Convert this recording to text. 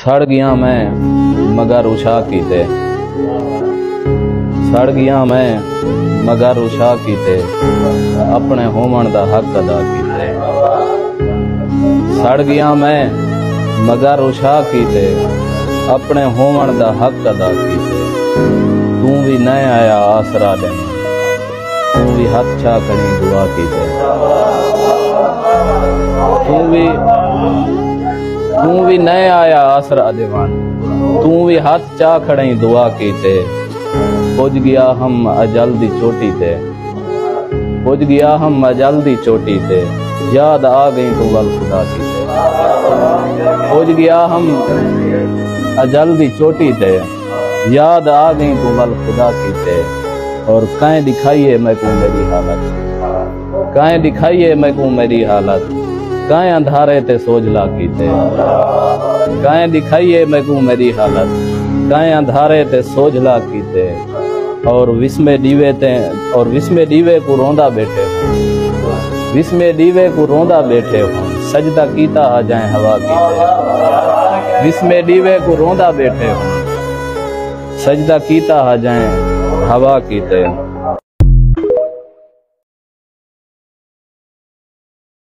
سڑ گیا میں مگر اچھا کیتے، سڑ گیا میں مگر اچھا کیتے، اپنے ہومن دا حق ادا کیتے۔ سڑ گیا میں مگر اچھا کیتے، اپنے ہومن دا حق ادا کیتے۔ تو بھی نہ آیا آسرا دینے، تو بھی ہاتھ چا کھڑی دعا کیتے۔ تو بھی نہ آیا آسرا دیوان، تو بھی ہاتھ چا کھڑی دعا کیتے۔ پہنچ گیا ہم اجل دی چوٹی تے، پہنچ گیا ہم اجل دی چوٹی تے، یاد آ گئی تو ول خدا کیتے۔ پہنچ گیا ہم اجل دی چوٹی تے، یاد آ گئی تو ول خدا کیتے۔ اور کہیں دکھائیے میں کو میری حالت، کہیں دکھائیے میں کو میری حالت، کہیں اندھارے تے سوجلا کیتے۔ کہیں دکھائیے میں کو میری حالت، کہیں اندھارے تے سوجلا کیتے۔ اور وسمے ڈیوے کو روندا بیٹھے ہوں، وسمے ڈیوے کو روندا بیٹھے ہوں، سجدہ کیتا آ جائیں ہوا کیتے۔ وسمے ڈیوے کو روندا بیٹھے ہوں، سجدہ کیتا آ جائیں ہوا کیتے۔